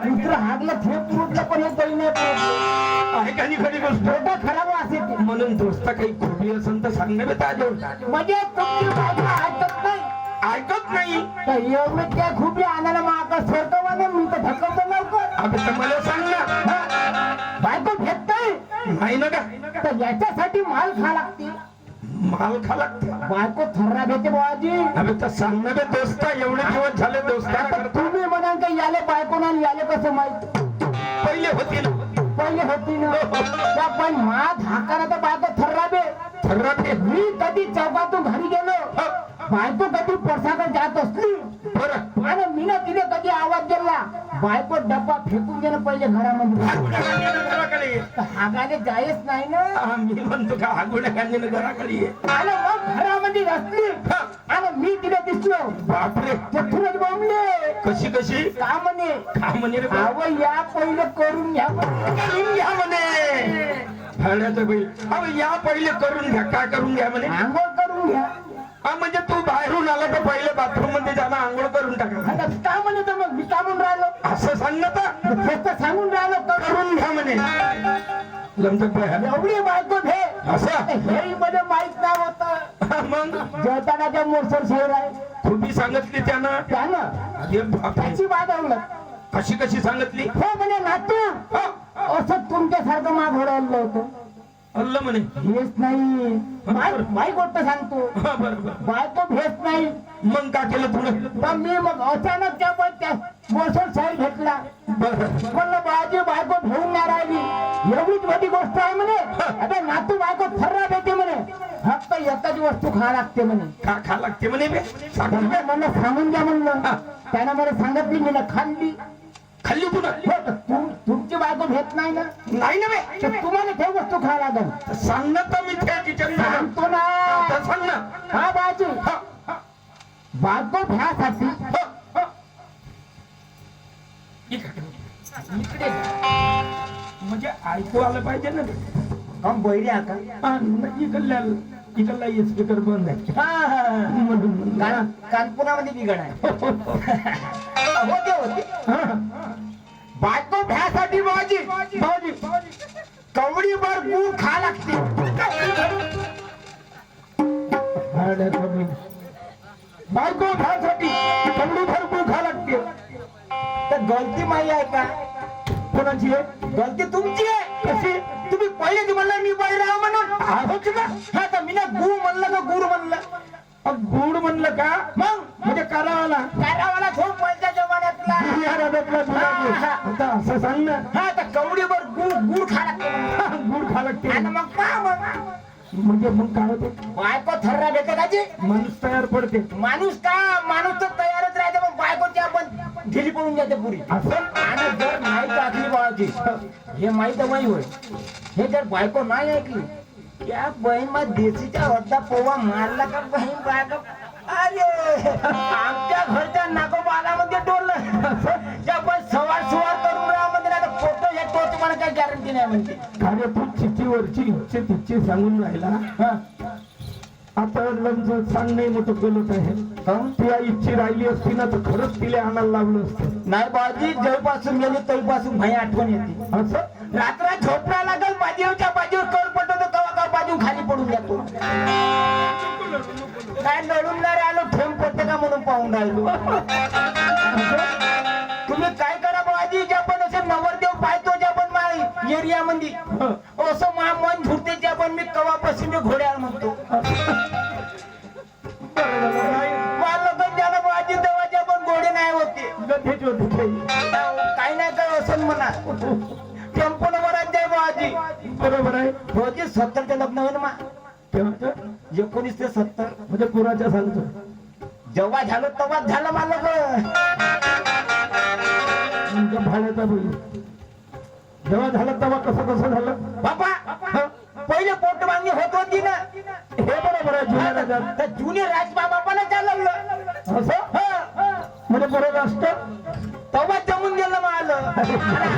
कुत्र हागलं थे पुरतलं पण हे काही नाही पुरतलं. आहे का नाही खरी गोष्ट? डोकं खराब असेल ते. म्हणून दोस्त काही खोटी असेल तर सांग ना ताजे. म्हणजे तुमची बायको ऐकत नाही. ऐकत नाही तर एवढं त्या खुबी आणायला माग सरकवा ना मी तर ढकलतो लवकर. अबे तर मला सांग ना. बायको भेट नाही नाही ना का? तर याच्यासाठी माल खा लागते. माल खा लागते. बायको थर्रा भेटे बाबाजी. अबे तर सांग ना बे दोस्त, एवढे दिवस झाले दोस्ता आता तुम्ही म्हणाल का याले बायको नाही याले कसं माहित. पहिले होती ना. पहिले होती ना त्या पण मात हाकारा तर बायको थर्राबे. थर्राबे. मी कधी चौकातून घरी गेलो बायको कधी पडसाकडे जात असली बरं. आणि मी ना तिने कधी आवाज दिला बायको डब्बा फेकून गेलं पहिले घरामध्ये. हागाने जायच नाही ना. मी म्हणतो का हागुड्या कांदीनं घराकडे ये. आणि मग घरामध्ये असली आणि मी तिला दिसलो बापरे. तिथूनच बोंबले. कशी कशी का म्हणे का म्हणे रे? अव या पहिलं करून घ्या करून घ्या म्हणे. भाड्याचं बाई अहो या पहिले करून घ्या. काय करून घ्या म्हणे? आंघोळ करून घ्या. हा म्हणजे तू बाहेरून आला तर पहिले बाथरूम मध्ये जाणं आंघोळ करून टाका. आता का म्हणे तर मग मी का म्हणून राहिलो असं सांग ना तर. तेच तर सांगून राहिलो करून घ्या म्हणे. लमचक बाई एवढी बायको भे असं हे मध्ये माहित नाही होत. मग जेवताना त्या मोरसर शहर आहे खुबी सांगितली त्यानं. त्यानं अरे बापरे. त्याची वादवलं. कशी कशी सांगितली? हो म्हणे नातू असं तुमच्यासारखं माग घडवलं होतं. अल्ल म्हणे. हेच नाही बाई गोष्ट सांगतो. हा, बरं बरं. बायको भेट नाही. मग काय केलं पुढे? तर मी मग अचानक त्या मोरसर साईड घेतला. बरं. म्हणलं बाजी बायको घेऊन नाही राहिली एवढीच मोठी गोष्ट आहे म्हणे. आता नातू बायको थर्रा भेटे म्हणे. फक्त एकच वस्तू खा लागते म्हणे. का खा लागते म्हणे बे? सांग ना बे. म्हणलं सांगून द्या म्हणलं. त्यानं मला सांगितली मी खाल्ली. खाल्ली पुन्हा? तुमची बायको भेट नाही ना नाही ना बे. तर तुम्हाला ते वस्तू खा लागेल. सांग ना तर मी त्या किचन सांगतो ना. सांग ना. हा बाजी बायको भ्यासाठी इकडे म्हणजे ऐकू आलं पाहिजे ना. कम बैरी आता इकडला स्पीकर बंद आहे. म्हणून कानपुरामध्ये बिघड आहे. होते होते बायको भ्यासाठी बाजी बाजी कवडी भर गुळ खा लागते. बायको भ्यासाठी कवडी भर गुळ खा लागते. तर गलती माही आहे का? कोणाची आहे? गलती तुमची आहे. कशी? तुम्ही पहिले म्हणलं मी बैराव म्हणून आहोत का? हा तर मी ना गुळ म्हणलं का गुळ म्हणलं. गुड म्हणलं का? मग म्हणजे करावाला कारावाला खूप पैसा जमान्यातला. आता असं सांग ना. हा तर कवडीवर गुळ गुळ खा लागते. गुड खा लागते. आणि मग का मग म्हणजे मग काय होते? बायको थर्रा भेटे का जी? माणूस तयार पडते. माणूस का माणूस तर तयारच राहते पण बायकोची आपण ढिली पडून जाते पुरी. असं आणि जर नाही टाकली बाळाची हे माहित माही होय. हे जर बायको नाही ऐकली त्या बहीण मग देशीच्या अर्धा पोवा मारला का बहीण बायको अरे आमच्या घरच्या नाकोबालामध्ये डोललं. त्या पण सवार करून राहामध्ये नाही तर फोटो हे तो तुम्हाला काही गॅरंटी नाही म्हणते. अरे तू चिठ्ठीवरची इच्छे तिच्छे सांगून राहिला. आता लमचं सांग नाही मोठं गलत आहे. त्या इच्छी राहिली असती ना तर खरंच तिला आणायला लावलं असतं. नाही बाजी जयपासून गेली तरीपासून भाई आठवण येते. असं रात्र झोपडा लागल बाजीवच्या बाजूवर कळ पडतो कवा का बाजू खाली पडून जातो. काय लढून नाही राहिलो ठेम पडते का म्हणून पाहून राहिलो. तुम्ही काय करा बाजी ज्या पण असे नवरदेव पाहतो ज्या पण माळी एरियामध्ये असं मा मन झुरते ज्या पण मी कवापासून मी घोड्यावर म्हणतो. लग्न ज्याला बाजी देवाच्या पण घोडे नाही होते. गधेच होते. काही नाही काय असं म्हणा. टेम्पो नंबरात जाय बाजी. बरोबर आहे. रोजी 70चे लग्न होईल मा. तेव्हा 19 ते 70 म्हणजे पुराच्या सांगतो. जेव्हा झालं तेव्हाच झालं मला भाड्याचा बोल जेव्हा झालं तेव्हा कसं झालं बाबा. पहिले पोट मागणी होत होती ना. हे बरोबर आहे. जुन्या राजात तर जुने राजबाबाला चालवलं असं म्हणजे बरोबर असतं. तेव्हा जमून गेलं मला.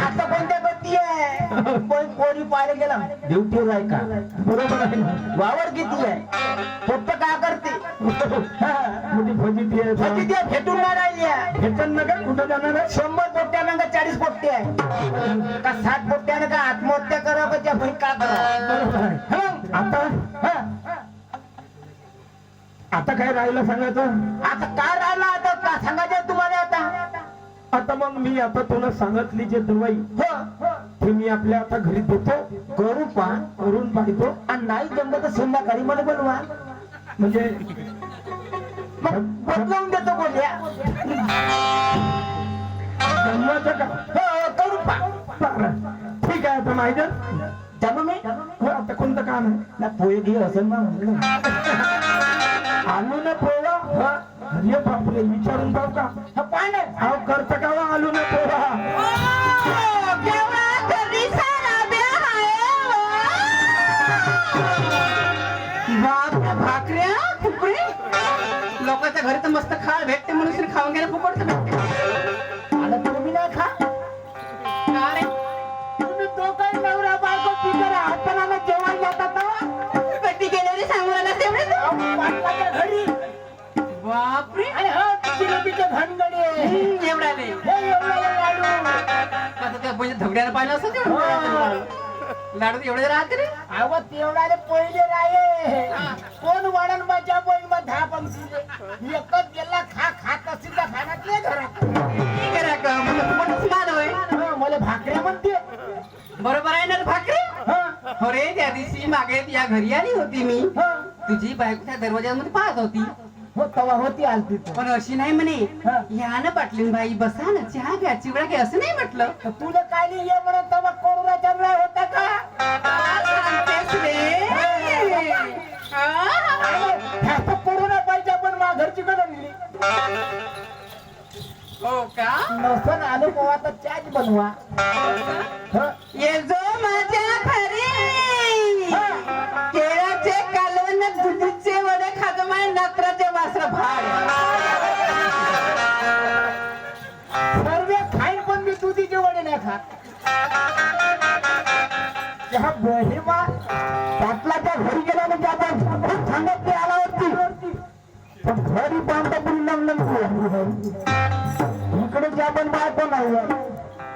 आता कोणत्या गती आहे पण कोणी पाहिलं गेला ड्युटीवर आहे का? बरोबर आहे. वावर किती आहे फक्त काय करते म्हणजे फजिती आहे. भेटून नाही राहिली. भेटन ना का? कुठं जाणार आहे? 100 पोट्या मागा 40 पोट पोट्टे आहे का 60 पोट्ट्याने का आत्महत्या करावं त्या बहीण का करावं? बरोबर आहे. हं? आता आता काय राहिलं सांगायचं? आता काय राहिलं आता का सांगायचं तुम्हाला आता? आता मग मी आता तुला सांगितली जे दवाई हो ते मी आपल्या आता घरी देतो, करू पा करून पाहतो. आणि नाही जमलं तर संध्याकाळी मला बोलवा, म्हणजे मग बदलावून देतो बोलल्या. जमवायचं का? हो करू पा. बरं. ठीक आहे. आता माहिती जमू मी आता कोणतं काम आहे? ना पोहे घे असं ना म्हणलं. आलू न पोहा. अरे बापरे, विचारून पाहू का? हा पाय ना अहो करत का हो आलू न पोहा? भाकऱ्या खुपरे लोकांच्या घरी तर मस्त खाळ भेटते म्हणून श्री खाऊन घ्यायला फुकट भेटते. आला तर मी नाही खा. का रे? तुम्ही तो काही नवरा बायको पिकर हाताला जेवायला जातात ना? कधी गेले रे सांगू आला तेवढे पाटलाच्या घरी बापरे. आणि हा जिलेबीचे घनगडे एवढा नाही हे एवढे लाडू. आता त्या म्हणजे धबड्याला पाहिलं असं तेवढं हो. लाडू एवढे राहते रे. अहो तेवढाले पहिले राये कोण वाढन माझ्या बहीण मग 10 पंक्तीले एकच गेला खात असतील त्या खाण्यातले घरात. ठीक आहे रे का म्हणजे फुकटच माल होय. हा, मला भाकऱ्या म्हणते. बरोबर आहे ना रे भाकरी. हा, अरे त्या दिवशी मागे या घरी आली होती मी, हा. तुझी बायको त्या दरवाजामध्ये पाहत होती, हो तवा होती आलती तर. पण अशी नाही म्हणे हा. या ना पाटलीन बाई बसा ना चहा घ्या चिवडा घ्या असं नाही म्हटलं. तर तुला काय नाही ये म्हणत तवा कोरोना चंद्र होता का? काय सांगतेस रे? ह्याचं कोरोना पाहिजे पण मा घरची कडून दिली. हो का? नसन आलो पोहा तर चहाच बनवा. हा. ये जो माझ्या घरी हा. केळाचे कालवण दुधीचे वडे खातो माय नत्राचे वासर भाड. सर्व खाईन पण मी दुधीचे वडे नाही खात. ह्या बहिमा पाटलाच्या घरी गेला म्हणजे आपण खूप सांगत ते आला होती पण घरी पाहता पूर्ण इकडे जे आपण बायको नाही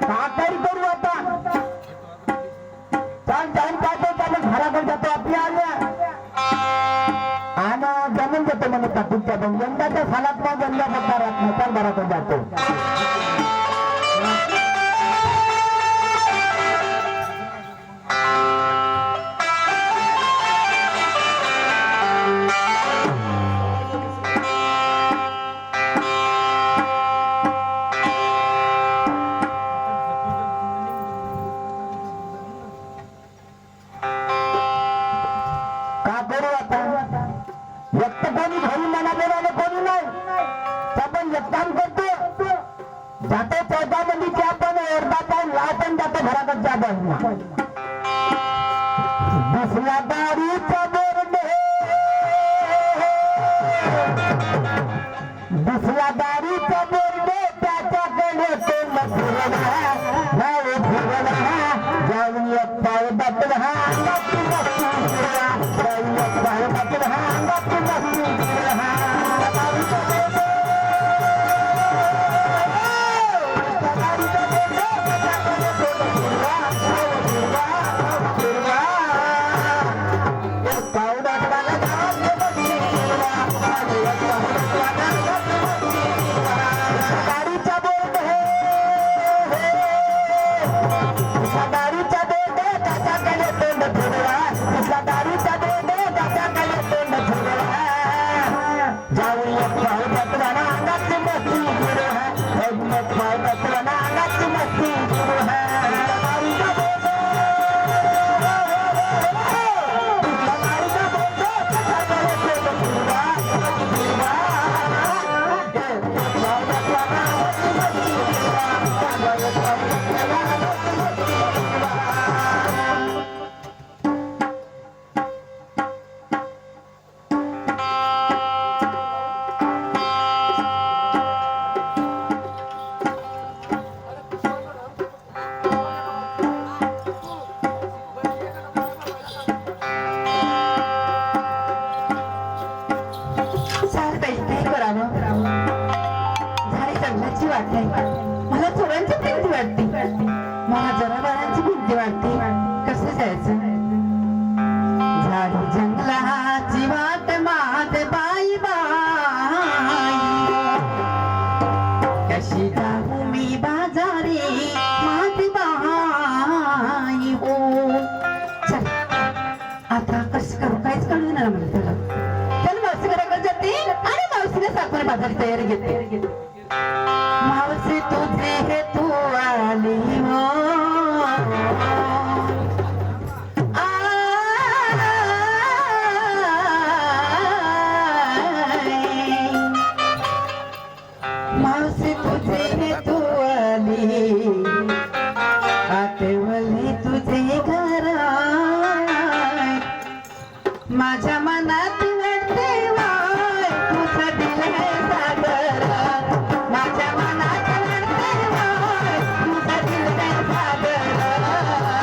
कातरी करू आता. चाल जाऊन पाहतो आपण घराकडे जातो आपल्या आल्या आणि जमून जातो म्हणे ताकूच्या पण यंदाच्या सालात मग यंदा पत्ता राहत नाही तर घराकडे जातो. का करू आता व्यक्त कोणी घरी मला बोलायला कोणी नाही. आपण एक काम करतो जातो 14 मध्ये आपण अर्धा पाऊन लावून जातो घराकडच्या आपण दुसऱ्या दारीचा बोर्डे दुसऱ्या दारीचा बोर्डे त्याच्याकडे तो फिरला जाऊन एक पाव बदला मला जरा बाळांची भीती वाटते. कसं जायचं? झाडी जंगलाची वाट मात बाई बाई, कशी जाऊ मी बाजारी मात बाई हो. चल आता कसं करू काहीच कळू ना मला तुला. चल मावशीकडे जाते आणि मावशीने साखर बाजारी तयारी घेते. मावशी तुझे हे तू आली हो. मावशी तुझे हे तू आली, आठवले तुझे घर, माझ्या मनात वाटते वाय तुझं दिल हे सागर. माझ्या मनात वाटते वाय तुझं दिल हे सागर.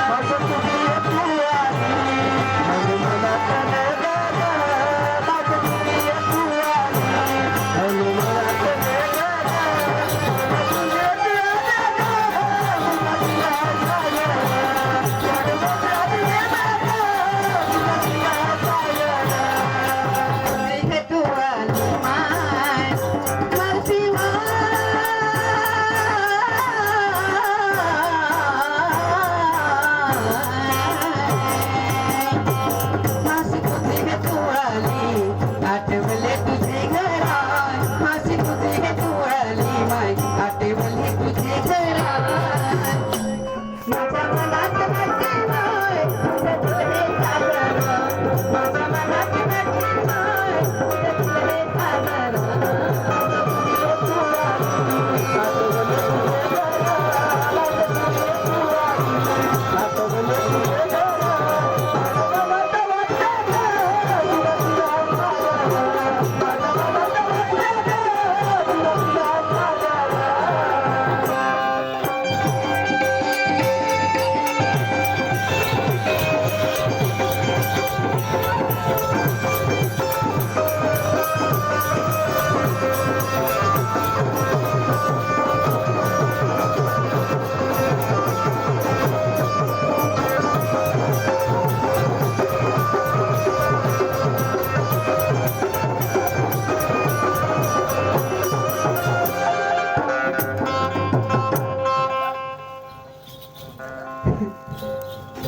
मावशी तुझे हे तू आली, माझ्या मनात मावशी तुझे हे तू आली, माझ्या मनात आठवले तुझे घरा. मासी तुझे हे तू आली माय, आठवले तुझे घरा. माझ्या मनात वाटते माय तुझं दिल हे सागर. माझ्या मनात वाटते माय तुझं दिल हे सागर. तू आली आठवले तुझे घरा. आठवले तुझे घरा.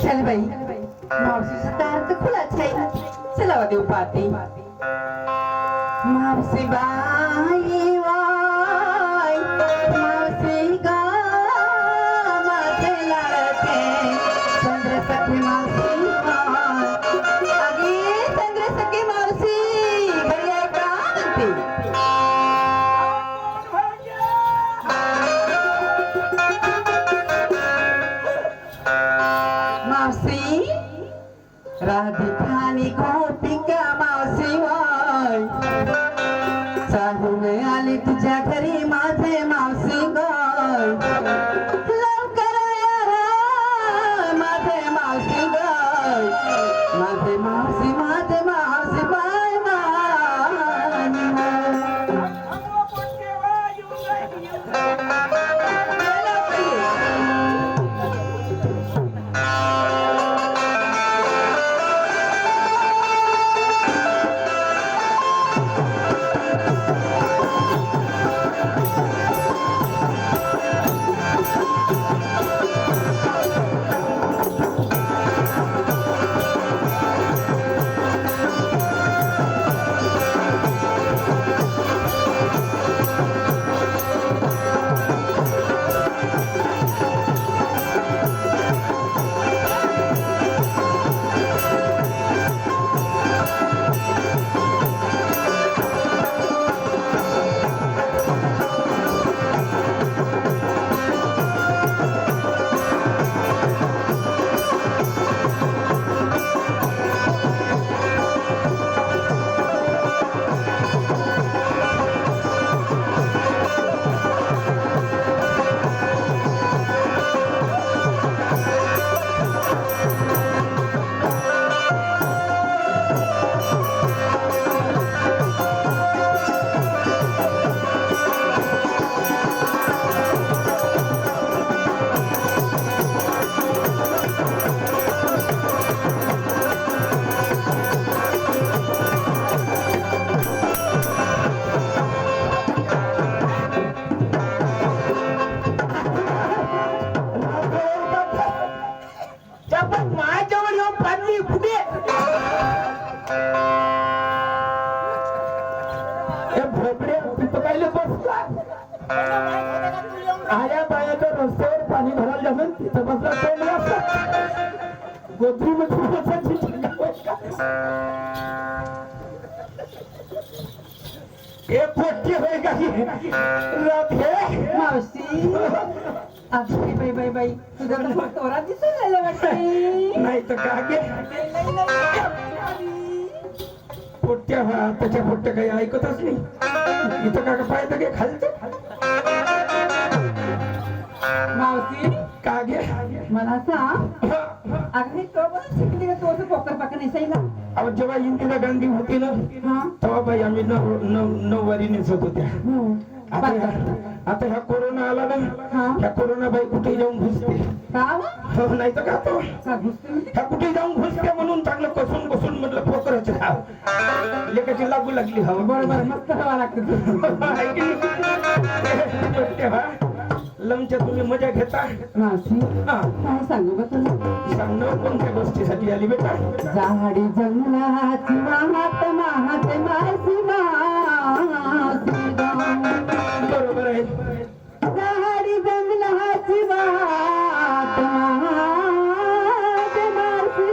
चल बाई, मावशीचं दार तर खुलाच आहे. चला देऊ पाहते. मावशी बाई वाय, मावशी गा माझे लाडके, चंद्र सखी मावशी वाय. अगे चंद्र सखी मावशी घरी आहे का म्हणते. मावशी राधिकानी गोपिका मावशी वाय, चालून आले तुझ्या घरी माझे मावशी गाय. लवकर या माझे मावशी गाय. माझे मावशी माझे मावशी बाय समजला तो गोत्री मध्ये बसायची हे पोटकी होय काही राधे मावशी अगदी बाई बाई बाई तुझा तर तोरा दिसून राहिला वाटते नाही तर का गे पोट्या त्याच्या पोट्या काही ऐकतच नाही इथं का पाहिजे गे खालते मावशी का गे मला सांग अगदी तो पण शिकली का तो पोकर पाकर नेसायला अहो जेव्हा इंदिरा गांधी होती ना हा तेव्हा बाई आम्ही नऊवारी नेसत होत्या आता आता ह्या कोरोना आला ना ह्या कोरोना बाई कुठे जाऊन घुसते का नाही तर का तो घुसते ह्या कुठे जाऊन घुसते म्हणून चांगलं कसून बसून म्हटलं पोकरच राव लेकाची लागू लागली हवा बरोबर मस्त हवा लागते लमच्या तुम्ही मजा घेता मावशी हा काय सांगू का तुला सांगणार कोणत्या गोष्टीसाठी आली बेटा झाडी जंगलाची वाहत माहत मासी मासी बरोबर आहे झाडी जंगलाची वाहत माहत मासी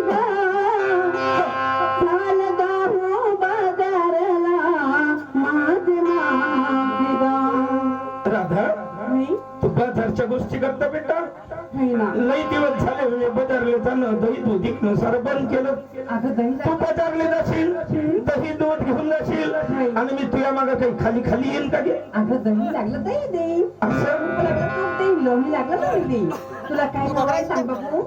चाल गाव बाजारला माझी मासी राधा तू बाजारच्या गोष्टी करता बेटा लई दिवस झाले मी बाजारले जाणं दही दूध विकणं सारं बंद केलं अगं दही तू बाजारले जाशील दही दूध घेऊन जाशील आणि मी तुझ्या मागं काही खाली खाली येईन का गे अगं दही लागलं दही दे असं लागलं तूप देईन लोणी लागलं लोणी देईन तुला काय करायला सांग बाबू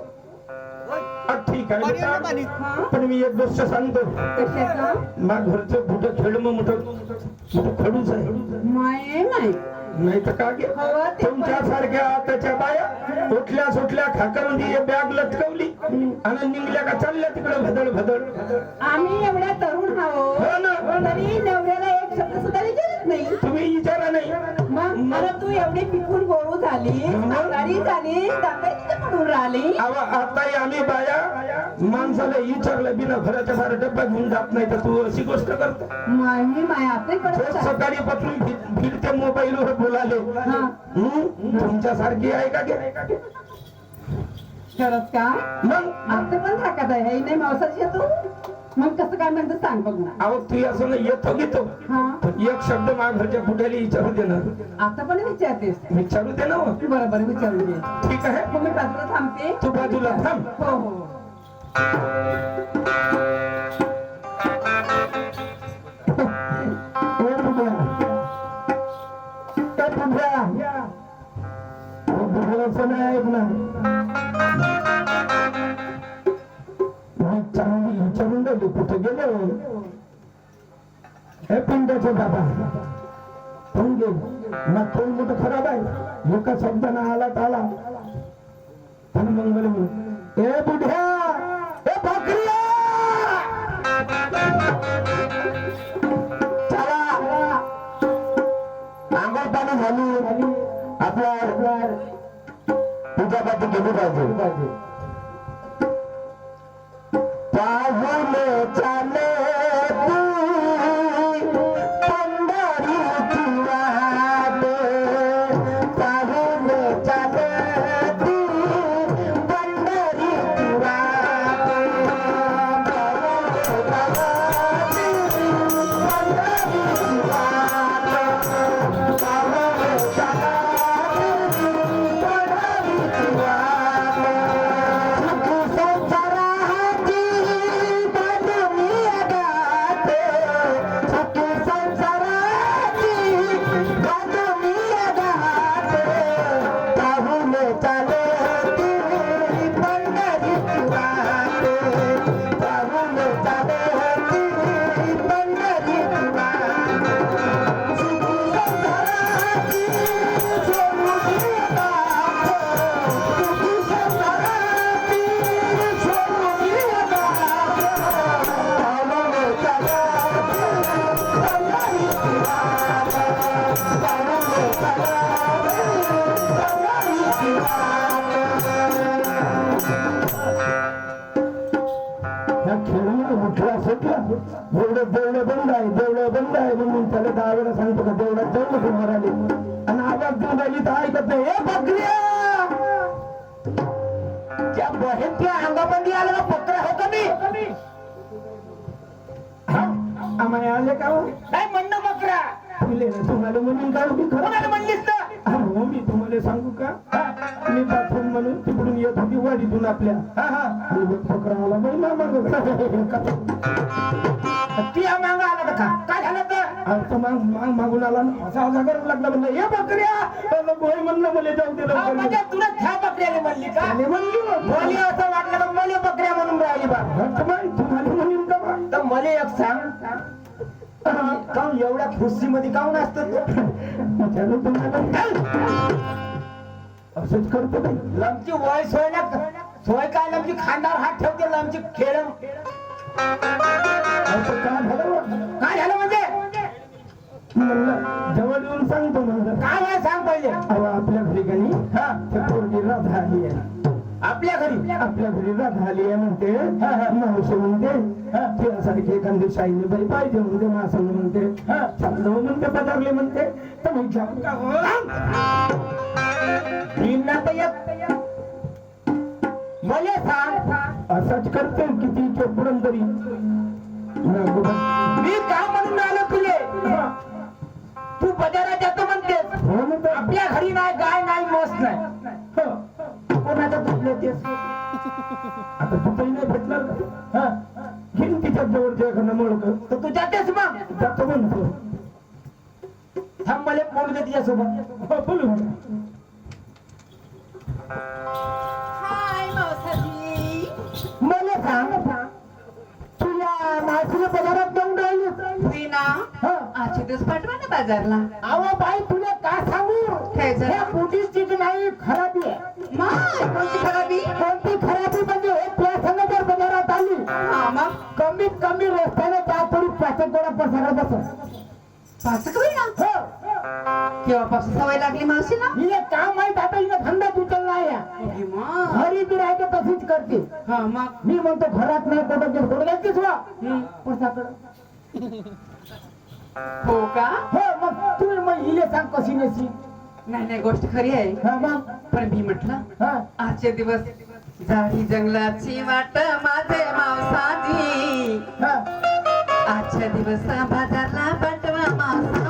ठीक आहे बेटा पण मी एक गोष्ट सांगतो कशाचं मा घरचं मोठं खेळ मग मोठं खडूच आहे माय माय नाही तर का गे हवा ते तुमच्या सारख्या त्याच्या बाया उठल्या सुटल्या खाकामध्ये बॅग लटकवली आणि निघल्या का चालल्या तिकडे भदळ भदळ आम्ही एवढ्या तरुण आहोत हो ना तरी नवऱ्याला एक शब्द सुद्धा विचारत नाही तुम्ही विचारा नाही मग मला तू एवढी पिकून गोळू झाली आजारी झाली दाखवाय तिथे पडून राहिली आता आम्ही बाया माणसाला विचारलं बिना घराच्या बाहेर डब्बा घेऊन जात नाही तर तू अशी गोष्ट करतो माही माय आता करत सकाळी पासून फिरते मोबाईलवर बोलाले तुमच्या सारखी आहे का गे खरंच का मग आता पण थाकत आहे हे नाही मावसाची तू मग कसं काय म्हणतो सांग बघ ना अहो तू असं नाही येतो घेतो एक शब्द माझ्या घरच्या कुठेही विचारू दे ना आता पण विचारतेस विचारू दे ना बरोबर विचारू दे ठीक आहे मग मी बाजूला थांबते तू बाजूला थांब हो हो चांगली विचारून राहिली कुठे गेले हे पिंडाचे बाबा पण गे ना थोड मोठं खराब आहे एका शब्दानं आला आणि मग मला ए बुढ्या ए भाकऱ्या चला आंघोळ पाणी झाली आपला पूजापाठी केली पाहिजे पाहुणे चाले पंढरीची वाट पाहुणे चाले पंढरीची वाट पंढरीची वाट पाहुणे चाले पंढरीची वाट बंद आहे म्हणून त्याला 10 वेळा सांगतो का देवळात जाऊ नको मराले आणि आवाज देऊन राहिली तर ऐकत नाही ए बकऱ्या त्या बहीणच्या अंगामध्ये आलं का पत्र हो का मी आम्हाला आले का हो? नाही म्हणणं बकरा तुले ना तुम्हाला म्हणून काढू की खरं कोणाला म्हणलीस ना हो मी तुम्हाला सांगू का मी बाथरूम म्हणून तिकडून येत होती वाडीतून आपल्या पकडायला महिना ती मांग आला का काय झालं तर मागून आला ना असा असा करू लागला म्हणलं हे बकऱ्या गोळी म्हणलं मला जाऊ दे लवकर. म्हणजे तुला त्या बकऱ्याने म्हणली का आणि म्हणली बोली असं वाटलं तर मला बकऱ्या म्हणून राहिली बा तुम्हाला म्हणून का बा? तर मला एक सांग काऊन एवढ्या खुशी मध्ये काऊन असत विचारलं तुम्हाला असंच करतो बाई. लमची वय सोय ना सोय काय लमची खांदावर हात ठेवते लमची खेळ असं का झालं बा? काय झालं म्हणजे म्हणलं जवळ येऊन सांगतो म्हणलं काय आहे सांग पहिले अहो आपल्या घरी गणी ते पोरगी राधा आली आहे आपल्या घरी आपल्या घरी राधा आली आहे म्हणते मावशी म्हणते तुझ्यासारखी एखादी शाईनी बाई पाहिजे म्हणते मासंग म्हणते चाललो म्हणते पदारले म्हणते तर मग जाऊ का हो? बिना तर एक मला सांग असंच करते किती चोपडून तरी मी का म्हणून आलो तुले तू बाजारात जातो म्हणतेस हो म्हणते आपल्या घरी नाही गाय नाही मोस नाही कोणाचं तुटले तेच आता तुझंही नाही भेटणार का घेईन तिच्या जवळच्या एखादं मळक तर तू जातेस मग जातो म्हणतो थांब मला बोलू दे तिच्यासोबत हो, बोलू हाय मावसाजी. मला सांग तुला मावशीला बाजारात जाऊन राहिली रीना आजचे दिवस पाठवा ना बाजारला. अहो बाई तुला का सांगू काय झालं? ह्या मोठीच चीज नाही खराबी आहे माय कोणती खराबी? कोणती खराबी म्हणजे हे त्या संग जर बाजारात आली हा मग कमीत कमी रस्त्याने त्या तरी पाचक गोळा पसारा बस पाचक वेळ ना हो केव्हापासून सवय लागली मावशीला? हिला काम माहित आता हिला धंदा उचलला या हे मग. घरी बी राहते तशीच करते हा मग मी म्हणतो घरात नाही कुठं सोडून लागतेच वा हम्म. पसाकडं हो का? हो मग तुम्ही मग हिले सांग कशी नशी नाही नाही गोष्ट खरी आहे हा मग पण मी म्हटलं हा आजचे दिवस झाडी जंगलाची वाट माझे मावसाजी. हा आजच्या दिवस बाजारला पाठवा मावसा.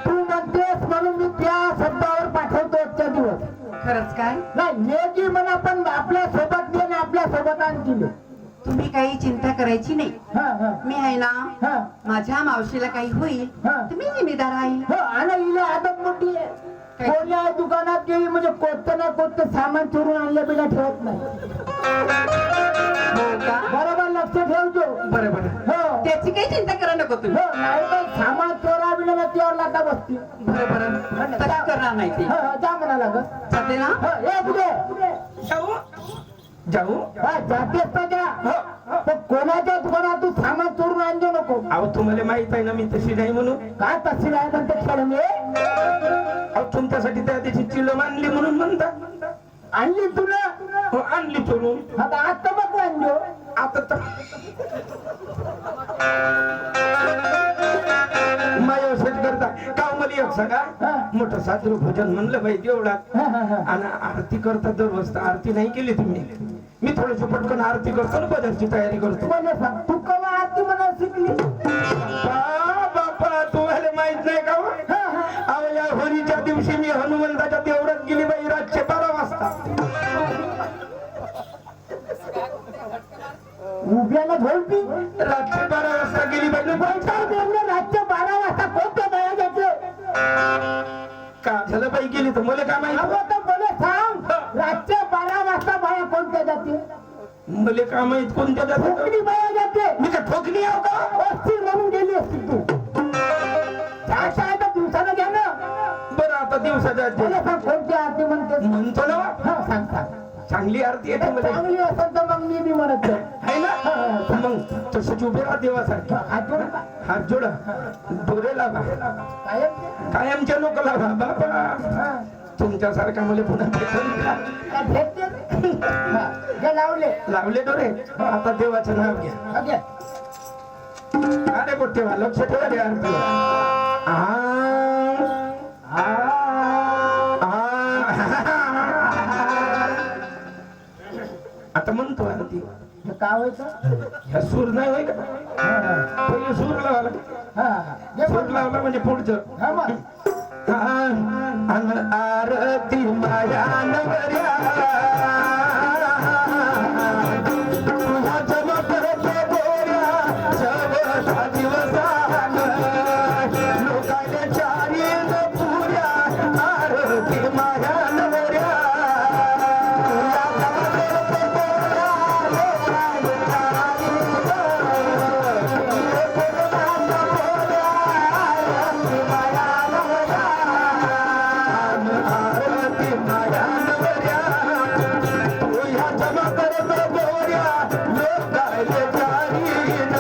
तू म्हणतेस म्हणून मी त्या शब्दावर पाठवतो आजच्या दिवस खरंच काय? नाही नेजी म्हणा पण आपल्या सोबत ने आपल्या सोबत आणतील तुम्ही काही चिंता करायची नाही. हा हा मी आहे ना हा माझ्या मावशीला काही होईल हा. तुम्ही जिम्मेदार आहे. हो आणि हिला आदत मोठी आहे काय? कोणत्या दुकानात गेली म्हणजे कोणतं ना कोणतं सामान चोरून आणलं बिना ठेवत नाही हो का? बरोबर लक्ष ठेवतो बरं बरं. हो त्याची काही चिंता करा नको तुम्ही. हो नाही तर सामान चोरा बिना ना त्यावर लाटा बसते बरं बरं तसं करणार नाही ते. हो, हो, जा म्हणा लागत चालते ना? हो, ये पुढे जाऊ हा, जातेस ना जा पण कोणाच्या दुकानात तू सामान चोरून आणतो नको अहो तुम्हाला माहित आहे ना मी तशी नाही म्हणून काय तशी आहे म्हणते खेळ मी अहो तुमच्यासाठी त्या दिवशी चिलम आणली म्हणून म्हणता आणली तुला हो आणली चोरून आता आता बघ आणलो आता तर माया शेत करता का मला एक सगळा मोठं साजरं भोजन म्हणलं पाहिजे एवढा हा, हा, हा. आणि आरती करता दर वाजता आरती नाही केली तुम्ही मी थोडस पटकन आरती करतो ना बाजारची तयारी करतो मला सांग तू कवा आरती म्हणा शिकली बापा तुम्हाला माहित नाही का हो? अहो या होळीच्या दिवशी मी हनुमंताच्या देवळात गेली बाई रातचे 12 वाजता उभ्याला झोडपी रातचे 12 वाजता गेली बाई रातच्या 12 वाजता कोणत्या बाया जाते का झालं बाई गेली तर मला काय माहिती अगं तर मला सांग रातच्या 12 वाजता बाया कोणत्या जाते मला काय माहित कोणत्या जातात ठोकणी बाया जाते मी का ठोकली आहो का असती म्हणून गेली असती तू काय तर दिवसानं घ्या ना बरं आता दिवसा जाते मला सांग कोणती आरती म्हणते म्हणतो ना हा सांग सांग चांगली आरती येते मला चांगली असेल तर मग मी बी म्हणत जाईन. आहे ना मग तसंच उभे राहा देवासारखी हात जोडू का? हात जोडा डोरे लावा कायम ते? कायमच्या लोक लावा बाबा हा. तुमच्यासारखा मला पुन्हा भेटेल का? काय भेटते रे? हा. घे लावले लावले डोरे आता देवाचं नाव घ्या हा, घे. अरे बोट ठेवा लक्ष ठेवा रे आरती आरती हे काय व्हायचं ह्या सूर नाही होय का पहिले सूर लावला हा हा जे सूर बोल. लावला म्हणजे पुढचं हा मग अन आरती माया नवऱ्या तुझा चमकत गोऱ्या जवळचा दिवसान लोकांच्या चारीन पुऱ्या आरती माया नवऱ्या तुझा चमकत गोऱ्या लोकांच्या आरती माया नवऱ्या तुझ्या चमकत गोऱ्या लोकांच्या चारीन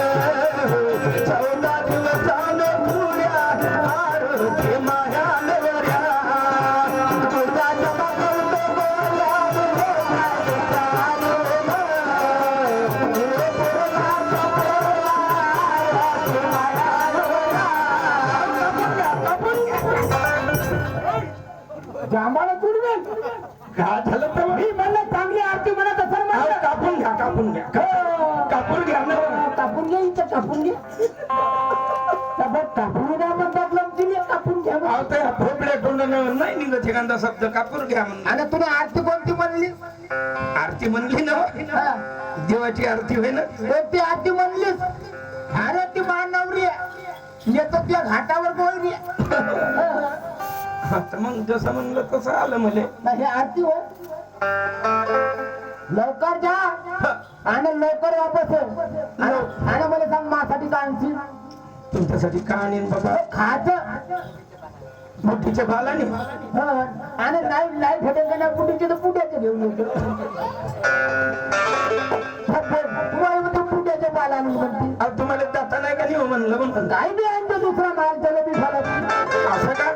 14 दिवसान पुऱ्या आरती माया नवऱ्या तुझा चमकत गोऱ्या लोकांच्या जांभळा तुडवे काय झालं तर मी म्हणलं चांगली आरती म्हणत असेल म्हणलं. कापून घ्या कापून घ्या कापून घ्या ना कापून घ्या इथं कापून घ्या कापून घ्या म्हणतात लमचिले कापून घ्या अहो ते भोपड्या तोंडानं नाही निघत एखादा शब्द कापूर घ्या म्हणून आणि तुला आरती कोणती म्हणली आरती म्हणली ना हा. देवाची आरती होय ना कोणती आरती म्हणलीस अरे ती मानवरी येतो त्या घाटावर बोलली आता मग जसं म्हणलं तसं आलं मले हे आरती हो लवकर जा आणि लवकर वापस ये. आणि मला सांग माझ्यासाठी काय आणशील तुमच्यासाठी का आणीन बाबा खायचं मोठीच्या बालाने आणि नाही नाही भेटेल का नाही पुढीचे तर पुढ्याचे घेऊन येतो पुढ्याच्या बाला म्हणते अहो तुम्हाला जाता नाही का नाही म्हणलं म्हणून काय बी आणतो दुसरा माल त्याला बी झाला असं का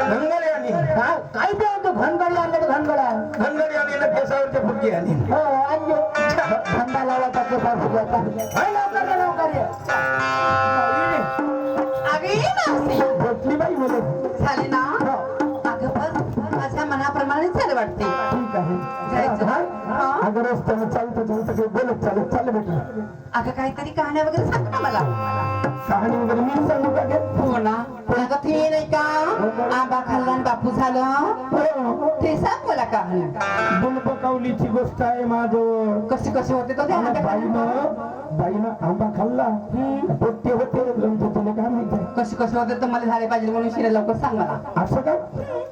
धनगडी आणि काय बी आणतो घनगडी आणलं तर घनगड्या धनगडी आणि ना केसावरच्या फुटकी आणि हो आणतो थंडा लावायचा कसा फुग्याचा लवकर ये, लवकर ये. अगे मावशी भेटली बाई मला झाले ना अगं बस माझ्या मनाप्रमाणे झालं वाटते ठीक आहे जायचं हा? अगं रस्त्याने चालतं चालतं काही बोलत चालत चाललं बेटा अगं काहीतरी कहाण्या वगैरे सांग ना मला कहाणी वगैरे मी सांगू का गे हो ना अगं ते नाही का आंबा खाल्ला आणि बापू झालं ते सांग मला कहाणी गुलबकावलीची गोष्ट आहे माझं कशी कशी होते तो मला बाईनं आंबा खाल्ला पोट्टे होते म्हणजे तुला काय माहिती कशी कशी होते तर मला झाले पाहिजे म्हणून शिरा लवकर सांग मला असं का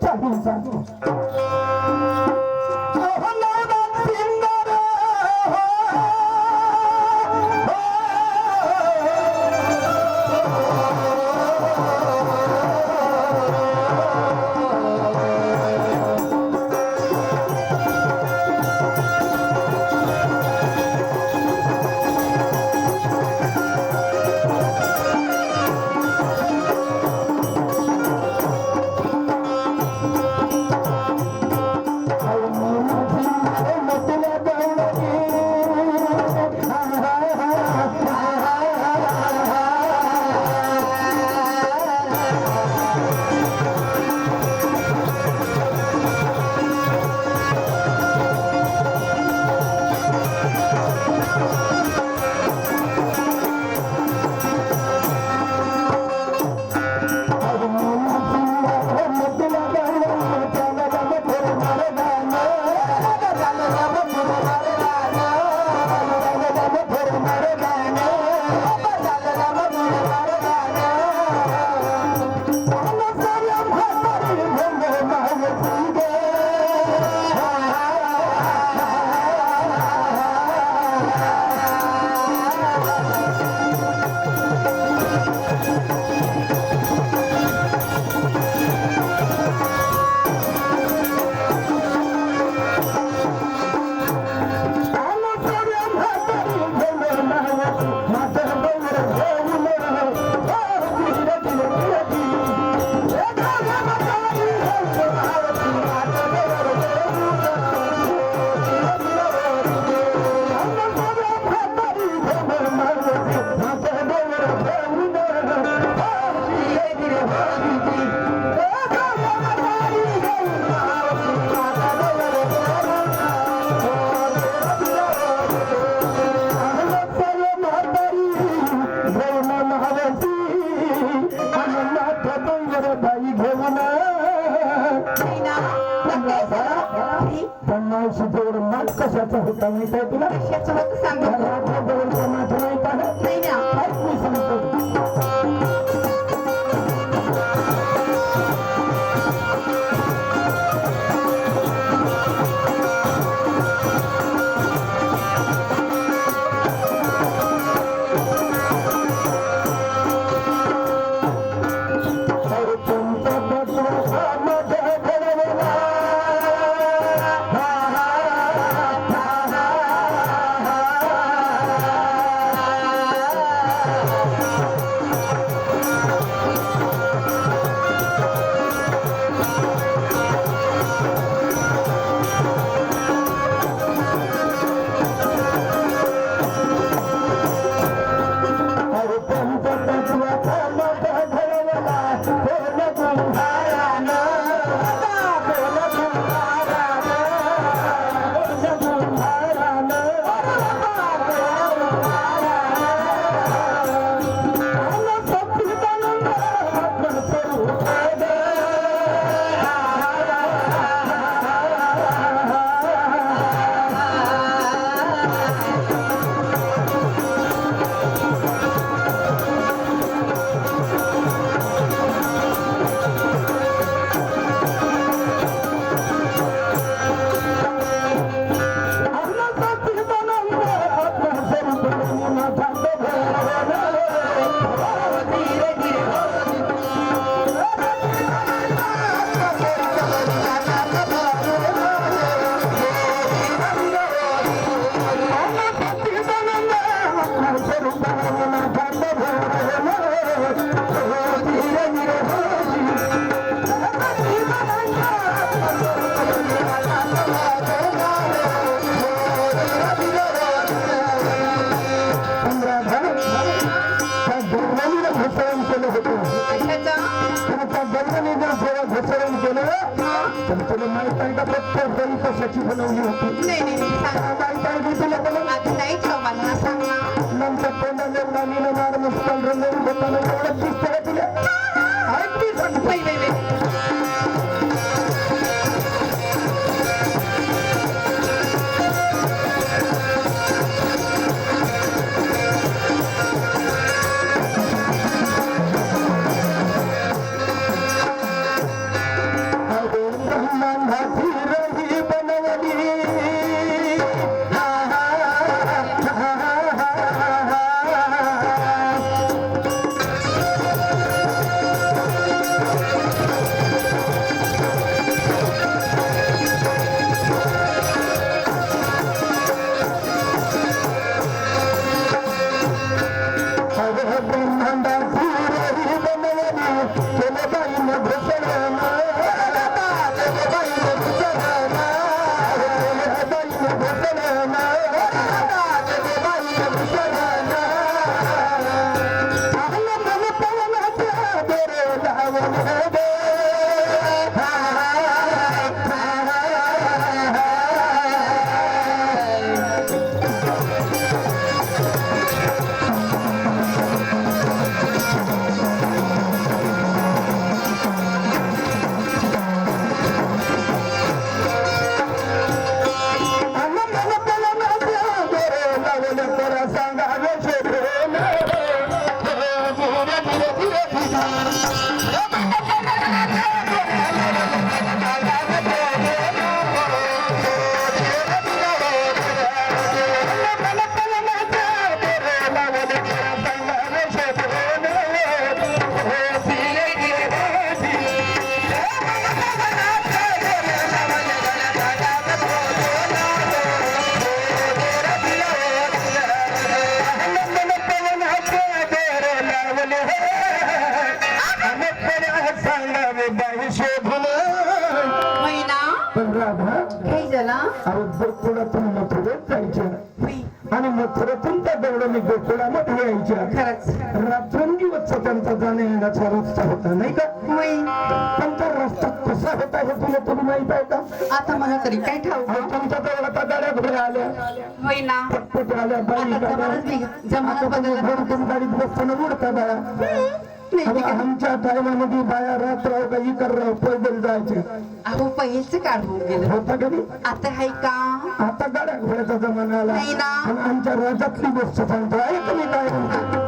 चालेल चालेल पण मावशी तेवढं माल कशाचा होता माहित आहे तुला? कशाचं होतं सांग बरं. रात्रभरचा माझा नाही पाहत. नाही ना. ऐक मी सांगतो. अरे तुमचा बदला माझ्या घडवला. अरे तुमचा बदला माझ्या घडवला. बोल गुंभारानं, बोल गुंभारानं, बोल गुंभारानं, आला सत्संगानंद आपण करू खेळ. आला सत्संगानंद आपण करू खेळ. माझा धीरे धीरे घसरण केलं तर तुला माहित आहे का प्रत्येक जण कशाची बनवली होती? नाही नाही नाही, सांग. माहित आहे की तुला बनवलं? आता नाही ठेव मला सांग ना. नंतर तोंडाला नानीनं मार मुस्कान रंगवून होताना एवढं दिसतं का तुला? ऐक मी सांगतो. वै वै वै. अरे ब्रह्मांडाची रही बनवली. हा, हा, हा, हा, हा, हा. अरे ब्रह्मांडाची रही बनवली. केलं बाईनं घोषणा, केलं बाईनं घोषणा, केलं बाईनं घोषणा, केलं बाईनं घोषणा. आलं मन पवनाच्या दोरे लावून गे. हा, हा, हा, हा. महिना पण राधा काही झाला. अरे गोकुळातून मथुरेत जायच्या वै. आणि मथुरेतून त्या दौडाने गोकुळामध्ये यायच्या. खरंच. रात्रंदिवस त्यांचा जाण्या येण्याचा रस्ता होता नाही का? वै. पण त्या रस्ता कसा होता हे तुला माहित आहे का? आता मला तरी काय ठाऊक. अहो, तुमच्या जवळ आता गाड्या घोड्या आल्या, महिना पटपट आल्या, बाई आता गाड्या. जमानाच आता तुम्ही बदलला. घरून गाडीत बसताना उडता बाळा. नाही अहो, ते काय? आमच्या टायमामध्ये बाया रात्र काही कर पैदल जायचे अहो पहिलचं काळ होऊन गेलं होता कधी आता हाय का आता गाड्या घोड्याचा जमाना आला नाही ना. आणि आमच्या राज्यातली गोष्ट सांगतो आहे तुम्ही काय